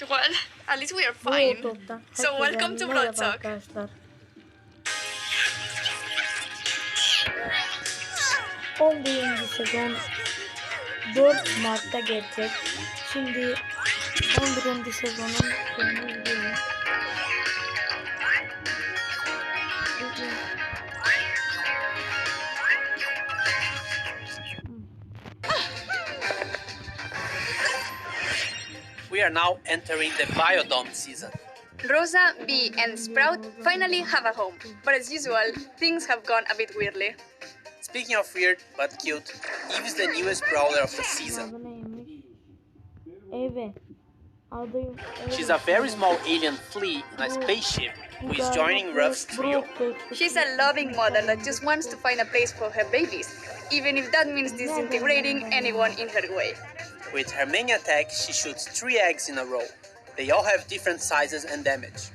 Well, at least we are fine. So welcome to Blood Talk. Arkadaşlar. 11. sezon 4 Mart'ta gelecek. Şimdi 11. sezonun sonunu izliyoruz. We are now entering the Biodome season. Rosa, Bee, and Sprout finally have a home. But as usual, things have gone a bit weirdly. Speaking of weird but cute, Eve is the newest brawler of the season. Adı neymiş? Eve. Adı She's a very small alien flea in a spaceship who is joining Ruff's trio. She's a loving mother that just wants to find a place for her babies, even if that means disintegrating anyone in her way. With her main attack, she shoots 3 eggs in a row. They all have different sizes and damage.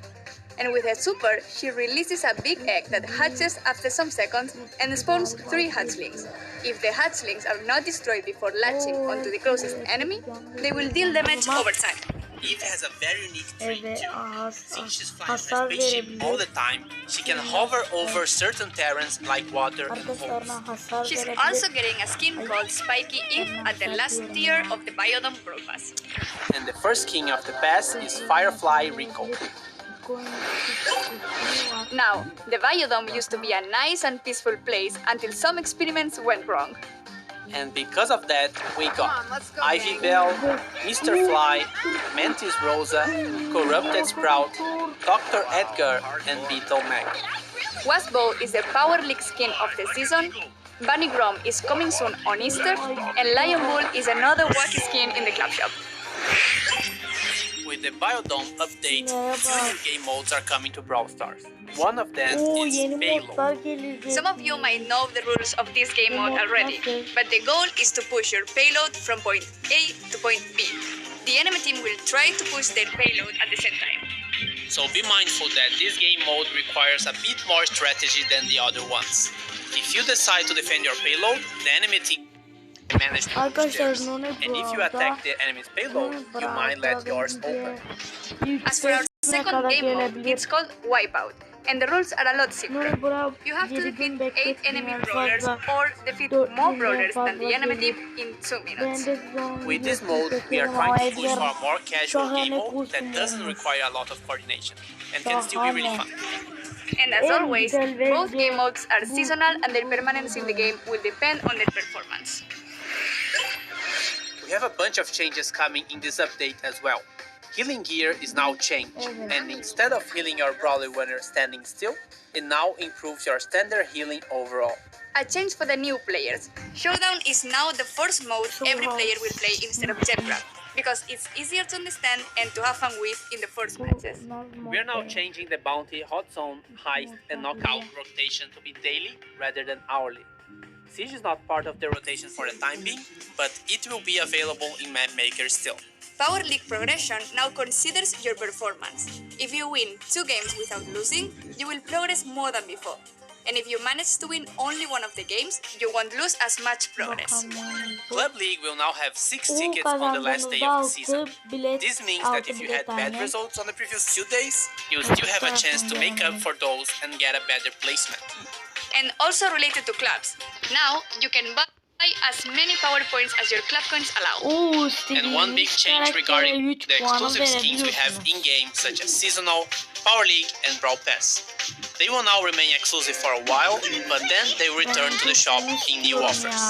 And with her super, she releases a big egg that hatches after some seconds and spawns 3 hatchlings. If the hatchlings are not destroyed before latching onto the closest enemy, they will deal damage over time. Eve has a very unique trait too. Since she's flying a hasar spaceship verebilir. all the time, she can hover over certain terrains like water and holes. Arkadaşlarına hasar She's verebilir. also getting a skin called Spiky Eve at the last tier of the Biodome Brawl Pass. And the first king of the pass is Firefly Rico. Now, the Biodome used to be a nice and peaceful place until some experiments went wrong. And because of that, we got Ivy Bell, Mr. Fly, Mantis Rosa, Corrupted Sprout, Dr. Edgar, and Beetle Mac. Wasbo is the Power League skin of the season, Bunny Grom is coming soon on Easter, and Lion Bull is another wacky skin in the club shop. With the Biodome update, 2 new game modes are coming to Brawl Stars. One of them Oo, is yeni Payload. modlar gelecek. Some of you might know the rules of this game mode already, but the goal is to push your payload from point A to point B. The enemy team will try to push their payload at the same time. So be mindful that this game mode requires a bit more strategy than the other ones. If you decide to defend your payload, the enemy team manage to push Arkadaşlar theirs. None And if you attack the enemy's payload, you might let yours open. As for our second game mode, it's called Wipeout, and the rules are a lot simpler. You have to defeat 8 enemy brawlers or defeat more brawlers than the enemy team in 2 minutes. With this mode, we are trying to push for a more casual game mode that doesn't require a lot of coordination and can still be really fun. And as always, both game modes are seasonal and their permanence in the game will depend on their performance. We have a bunch of changes coming in this update as well. Healing gear is now changed, and instead of healing your brawler when you're standing still, it now improves your standard healing overall. A change for the new players. Showdown is now the first mode every player will play instead of Gemcraft, because it's easier to understand and to have fun with in the first matches. We are now changing the bounty, hot zone, heist, and knockout rotation to be daily rather than hourly. Siege is not part of the rotation for the time being, but it will be available in Map Maker still. Power League progression now considers your performance. If you win 2 games without losing, you will progress more than before. And if you manage to win only one of the games, you won't lose as much progress. Club League will now have 6 tickets on the last day of the season. This means that if you had bad results on the previous 2 days, you still have a chance to make up for those and get a better placement. And also related to clubs, now you can buy as many power points as your club coins allow. And one big change regarding the exclusive skins we have in-game, such as Seasonal, Power League, and Brawl Pass. They will now remain exclusive for a while, but then they will return to the shop in new offers.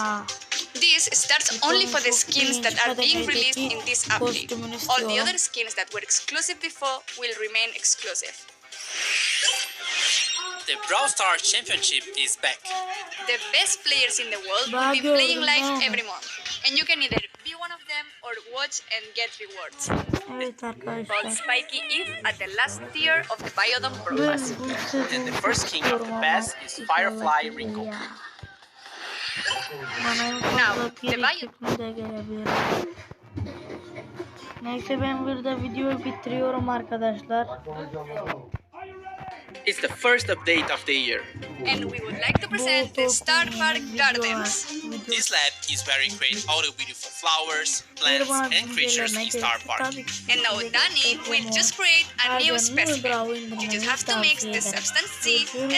This starts only for the skins that are being released in this update. All the other skins that were exclusive before will remain exclusive. The Brawl Stars Championship is back. The best players in the world will be playing live every month, and you can either be one of them or watch and get rewards. Evet Called arkadaşlar. Spiky Eve at the last tier of the Biodome Brawl Pass. And the first king of the pass is Firefly Rico. Bana en Now, fazla the piri Bio- şeklinde gelebilir. Neyse ben burada videoyu bitiriyorum arkadaşlar. It's the first update of the year. And we would like to present the Star Park Gardens. This lab is where we create all the beautiful flowers, plants, and creatures in Star Park. And now Danny will just create a new specimen. You just have to mix the substance C and